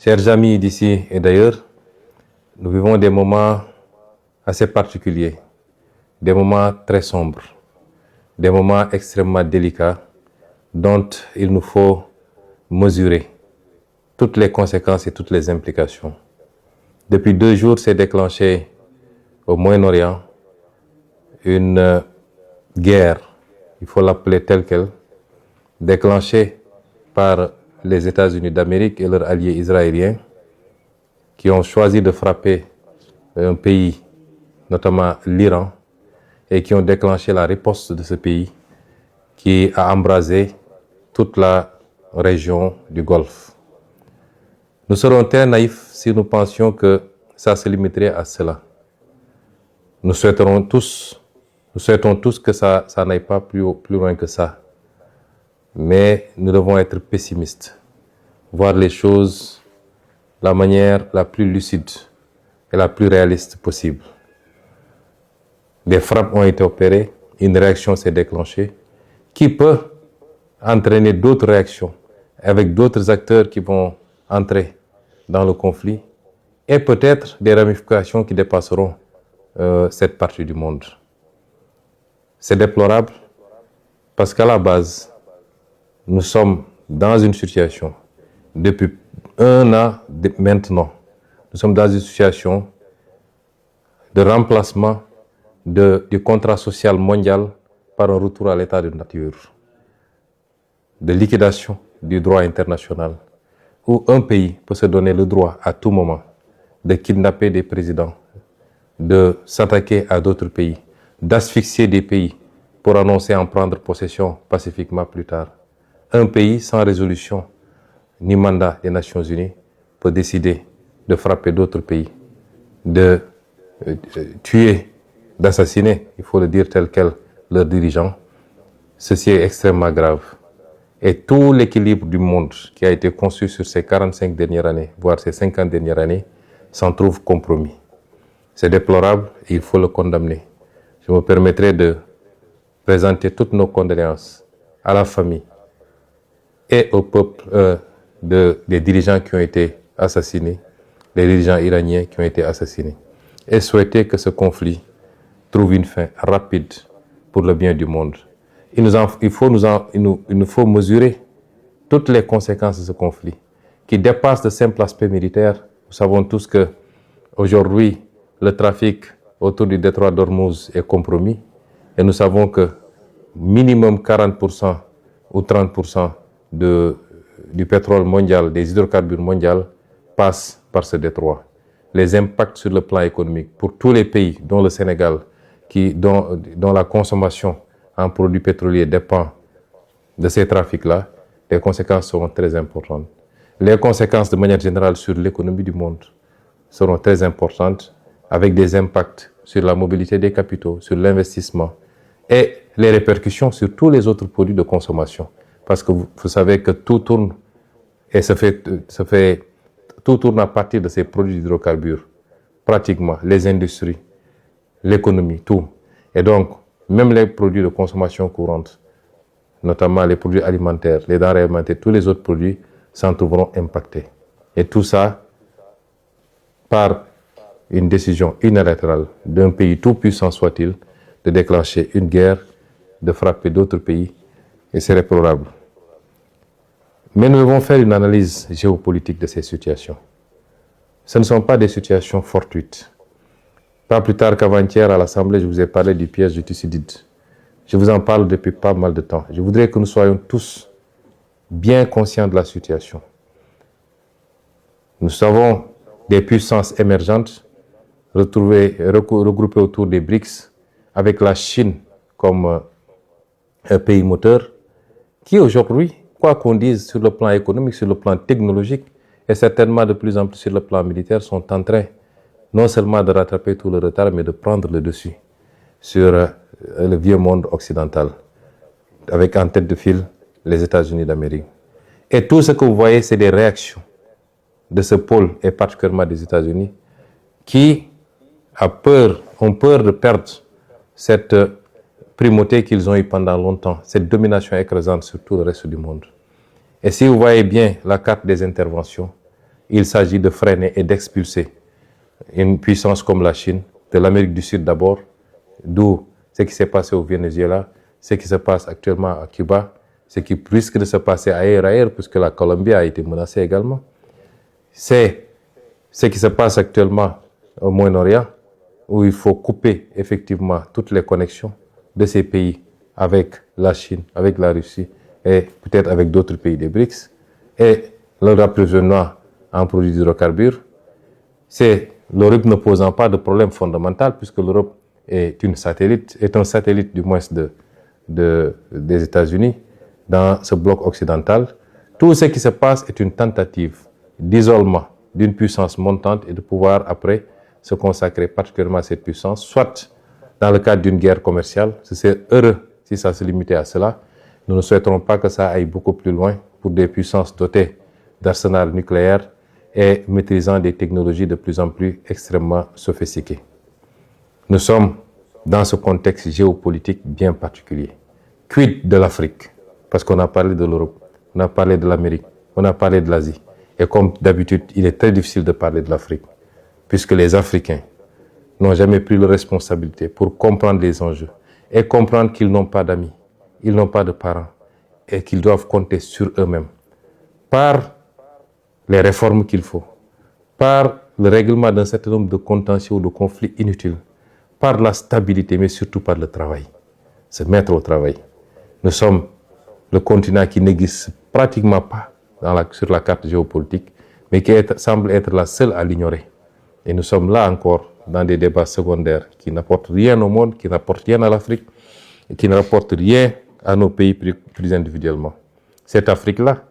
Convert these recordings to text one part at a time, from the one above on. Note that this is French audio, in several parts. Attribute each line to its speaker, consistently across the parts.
Speaker 1: Chers amis d'ici et d'ailleurs, nous vivons des moments assez particuliers, des moments très sombres, des moments extrêmement délicats dont il nous faut mesurer toutes les conséquences et toutes les implications. Depuis 2 jours, s'est déclenché au Moyen-Orient une guerre, il faut l'appeler telle qu'elle, déclenchée par les États-Unis d'Amérique et leurs alliés israéliens qui ont choisi de frapper un pays, notamment l'Iran, et qui ont déclenché la riposte de ce pays qui a embrasé toute la région du Golfe. Nous serons très naïfs si nous pensions que ça se limiterait à cela. Nous souhaitons tous que ça n'aille pas plus loin que ça. Mais nous devons être pessimistes, voir les choses de la manière la plus lucide et la plus réaliste possible. Des frappes ont été opérées, une réaction s'est déclenchée, qui peut entraîner d'autres réactions avec d'autres acteurs qui vont entrer dans le conflit et peut-être des ramifications qui dépasseront cette partie du monde. C'est déplorable parce qu'à la base, nous sommes dans une situation, depuis 1 an maintenant, nous sommes dans une situation de remplacement du contrat social mondial par un retour à l'état de nature, de liquidation du droit international, où un pays peut se donner le droit à tout moment de kidnapper des présidents, de s'attaquer à d'autres pays, d'asphyxier des pays pour annoncer en prendre possession pacifiquement plus tard. Un pays sans résolution ni mandat des Nations Unies peut décider de frapper d'autres pays, de tuer, d'assassiner, il faut le dire tel quel, leurs dirigeants. Ceci est extrêmement grave. Et tout l'équilibre du monde qui a été conçu sur ces 45 dernières années, voire ces 50 dernières années, s'en trouve compromis. C'est déplorable et il faut le condamner. Je me permettrai de présenter toutes nos condoléances à la famille et au peuple des dirigeants qui ont été assassinés, les dirigeants iraniens qui ont été assassinés, et souhaiter que ce conflit trouve une fin rapide pour le bien du monde. Il nous faut mesurer toutes les conséquences de ce conflit, qui dépassent le simple aspect militaire. Nous savons tous que aujourd'hui, le trafic autour du détroit d'Ormuz est compromis, et nous savons que minimum 40% ou 30% du pétrole mondial, des hydrocarbures mondiaux, passent par ce détroit. Les impacts sur le plan économique pour tous les pays, dont le Sénégal, dont la consommation en produits pétroliers dépend de ces trafics-là, les conséquences seront très importantes. Les conséquences de manière générale sur l'économie du monde seront très importantes, avec des impacts sur la mobilité des capitaux, sur l'investissement et les répercussions sur tous les autres produits de consommation. Parce que vous savez que tout tourne et tout tourne à partir de ces produits d'hydrocarbures, pratiquement, les industries, l'économie, tout. Et donc, même les produits de consommation courante, notamment les produits alimentaires, les denrées alimentaires, tous les autres produits s'en trouveront impactés. Et tout ça par une décision unilatérale d'un pays tout puissant soit-il, de déclencher une guerre, de frapper d'autres pays, et c'est déplorable. Mais nous devons faire une analyse géopolitique de ces situations. Ce ne sont pas des situations fortuites. Pas plus tard qu'avant-hier à l'Assemblée, je vous ai parlé du piège du Thucydide. Je vous en parle depuis pas mal de temps. Je voudrais que nous soyons tous bien conscients de la situation. Nous savons des puissances émergentes regroupées autour des BRICS, avec la Chine comme un pays moteur, qui aujourd'hui, quoi qu'on dise sur le plan économique, sur le plan technologique, et certainement de plus en plus sur le plan militaire, sont en train non seulement de rattraper tout le retard, mais de prendre le dessus sur le vieux monde occidental, avec en tête de file les États-Unis d'Amérique. Et tout ce que vous voyez, c'est des réactions de ce pôle, et particulièrement des États-Unis, qui ont peur de perdre cette primauté qu'ils ont eue pendant longtemps, cette domination écrasante sur tout le reste du monde. Et si vous voyez bien la carte des interventions, il s'agit de freiner et d'expulser une puissance comme la Chine, de l'Amérique du Sud d'abord, d'où ce qui s'est passé au Venezuela, ce qui se passe actuellement à Cuba, ce qui risque de se passer ailleurs, puisque la Colombie a été menacée également. C'est ce qui se passe actuellement au Moyen-Orient, où il faut couper effectivement toutes les connexions de ces pays avec la Chine, avec la Russie et peut-être avec d'autres pays des BRICS, et leur approvisionnement en produits hydrocarbures. L'Europe ne posant pas de problème fondamental, puisque l'Europe est un satellite du moins des États-Unis dans ce bloc occidental. Tout ce qui se passe est une tentative d'isolement d'une puissance montante et de pouvoir après se consacrer particulièrement à cette puissance, soit dans le cadre d'une guerre commerciale. C'est heureux si ça se limitait à cela. Nous ne souhaiterons pas que ça aille beaucoup plus loin pour des puissances dotées d'arsenal nucléaire et maîtrisant des technologies de plus en plus extrêmement sophistiquées. Nous sommes dans ce contexte géopolitique bien particulier. Quid de l'Afrique? Parce qu'on a parlé de l'Europe, on a parlé de l'Amérique, on a parlé de l'Asie. Et comme d'habitude, il est très difficile de parler de l'Afrique, puisque les Africains n'ont jamais pris la responsabilité pour comprendre les enjeux et comprendre qu'ils n'ont pas d'amis, ils n'ont pas de parents et qu'ils doivent compter sur eux-mêmes par les réformes qu'il faut, par le règlement d'un certain nombre de contentieux ou de conflits inutiles, par la stabilité, mais surtout par le travail, se mettre au travail. Nous sommes le continent qui n'existe pratiquement pas sur la carte géopolitique, mais qui semble être la seule à l'ignorer. Et nous sommes là encore dans des débats secondaires qui n'apportent rien au monde, qui n'apportent rien à l'Afrique, et qui ne rapportent rien à nos pays plus individuellement. Cette Afrique-là,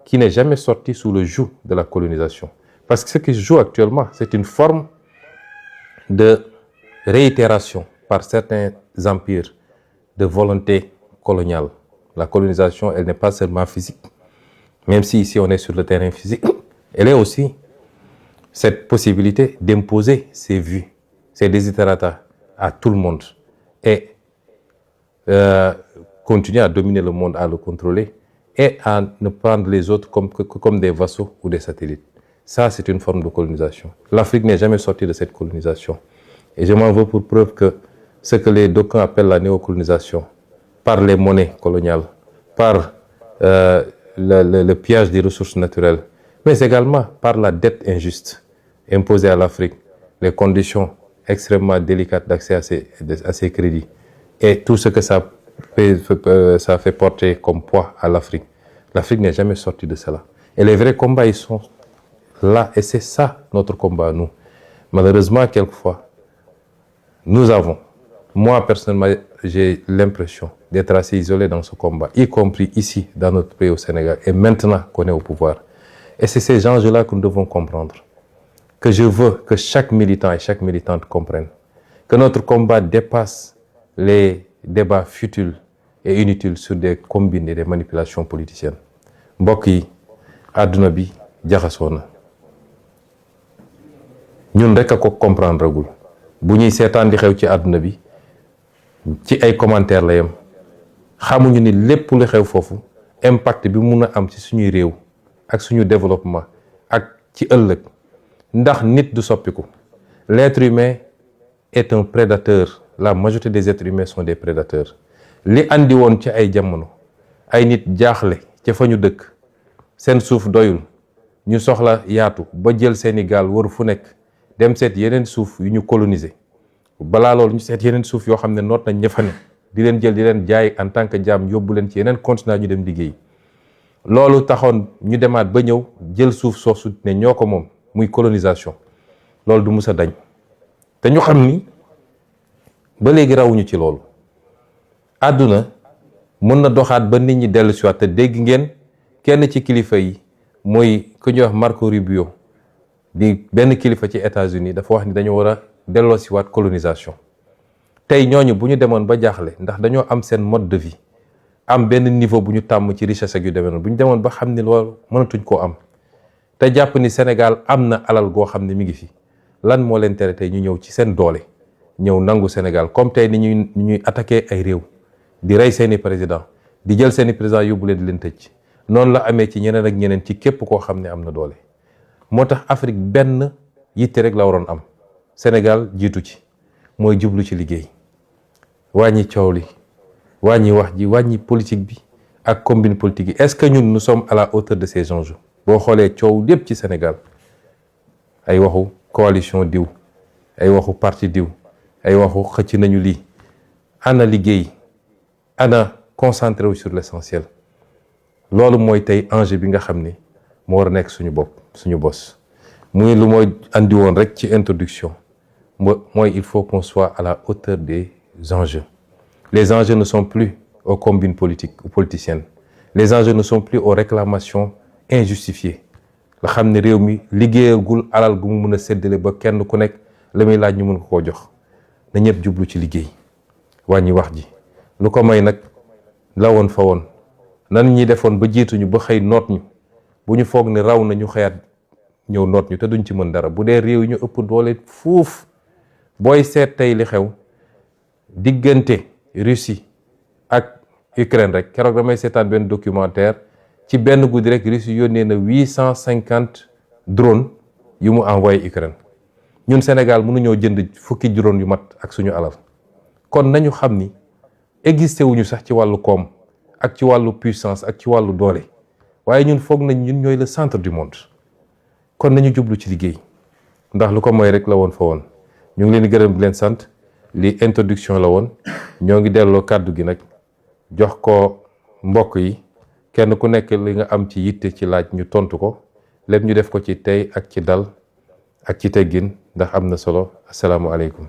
Speaker 1: qui n'est jamais sortie sous le joug de la colonisation. Parce que ce qui se joue actuellement, c'est une forme de réitération par certains empires de volonté coloniale. La colonisation, elle n'est pas seulement physique, même si ici on est sur le terrain physique, elle est aussi cette possibilité d'imposer ses vues, ses desiderata à tout le monde et continuer à dominer le monde, à le contrôler et à ne prendre les autres comme des vassaux ou des satellites. Ça, c'est une forme de colonisation. L'Afrique n'est jamais sortie de cette colonisation. Et je m'en veux pour preuve que ce que les d'aucuns appellent la néocolonisation, par les monnaies coloniales, par le pillage des ressources naturelles, mais également par la dette injuste imposée à l'Afrique, les conditions extrêmement délicates d'accès à ces crédits et tout ce que ça fait porter comme poids à l'Afrique. L'Afrique n'est jamais sortie de cela. Et les vrais combats, ils sont là. Et c'est ça notre combat, nous. Malheureusement, quelquefois, moi personnellement, j'ai l'impression d'être assez isolé dans ce combat, y compris ici, dans notre pays au Sénégal, et maintenant qu'on est au pouvoir. Et c'est ces enjeux-là que nous devons comprendre. Que je veux que chaque militant et chaque militante comprennent. Que notre combat dépasse les débats futiles et inutiles sur des combines et des manipulations politiciennes. Mbokk yi, àdduna bi jaxasoo na. Ñun rek a ko comprendre gul. Bu ñuy seetaan di xew ci àdduna bi ci ay commentaires la yem. Xamuñu ni lépp lu xew foofu impact bi mun a am ci suñuy réew ak suñu développement ak ci ëllëg ndax nit du soppiku. L'être humain est un prédateur. La majorité des êtres humains sont des prédateurs. Li andi woon ci ay jamono ay nit jaaxle ca fa ñu dëkk seen suuf doyul ñu soxla yaatu ba jël seeni gaal wër fu nekk dem seet yeneen suuf yu ñu coloniser balaa loolu ñu seet yeneen suuf yoo xam ne noot nañ ña fa ne di leen jël di leen jaay en tant que jaam yóbbu leen ci yeneen continent ñu dem liggéey. Loolu taxoon ñu demaat ba ñëw jël suuf soosu ne ñoo ko moom muy colonisation. Loolu du mus a dañ te ñu xam ni ba léegi rawuñu ci loolu. Àdduna mën na doxaat ba nit ñi dellu si waat te dégg ngeen kenn ci kilifa yi mooy ku ñuy wax Marco Rubio di benn kilifa ci États-Unis dafa wax ni dañu war a delloo si waat colonisation. Tey ñooñu bu ñu demoon ba jaaxle ndax dañoo am seen mode de vie am benn niveau bu ñu tàmm ci richesse ak yu demee noonu bu ñu demoon ba xam ni loolu mënatuñ koo am te jàpp ni Sénégal am na alal goo xam ne mi ngi fi lan moo leen tere tey ñu ñëw ci seen doole ñëw nangu Sénégal comme tey ni ñuy attaqué ay réew di rey seeni président di jël seeni président yóbbu leen di leen tëj noonu la amee ci ñeneen ak ñeneen ci képp koo xam ne am na doole. moo tax Afrique benn yitte rek la waroon am Sénégal jiitu ci mooy jublu ci liggéey wàññi coow li wàññi wax ji wàññi politique bi ak combine politique yi. Est-ce que ñun nous sommes à la hauteur de ces enjeux? boo xoolee coow lépp ci Sénégal ay waxu coalition diw ay waxu parti diw ay waxu xëcc nañu lii ana liggéey ana concentré wu sur l'essentiel. loolu mooy tey enjeu bi nga xam ni moo war a nekk suñu bopp suñu bos muy lu mooy andi woon rek ci introduction mooy il faut qu'on soit à la hauteur des enjeux. Les enjeux ne sont plus aux combines politiques ou politiciennes. Les enjeux ne sont plus aux réclamations injustifiées. la xam ne réew mi liggéeyagul alal gu mu mën a séddale ba kenn ku nekk la muy laaj ñu mën ko koo jox na ñëpp jublu ci liggéey wàññi wax ji. lu ko may nag la woon fa woon nan ñi defoon ba jiituñu ba xëy noot ñu bu ñu foog ne raw na ñu xëyaat ñëw noot ñu te duñ ci mën dara. bu dee réew yi ñu ëpp doole fuuf booy seet tey li xew diggante Russie ak Ukraine rek keroog damay seetaan benn documentaire ci benn guddi rek Russie yónnee na 850 drones yu mu envoyé Ukraine. ñun Sénégal mënuñoo jënd fukki drone yu mat ak suñu alal. kon nañu xam ni existé wuñu sax ci wàllu koom ak ci wàllu puissance ak ci wàllu doole waaye ñun foog nañ ñun ñooy le centre du monde. kon nañu jublu ci liggéey ndax lu ko mooy rek la woon fa woon. ñu ngi leen di gërëm di leen sant li introduction la woon ñoo ngi delloo kàddu gi nag jox ko mbokk yi kenn ku nekk li nga am ci yitte ci laaj ñu tontu ko lépp ñu def ko ci tey ak ci dal ak ci teggin ndax am na solo. Assalaamu aleykum.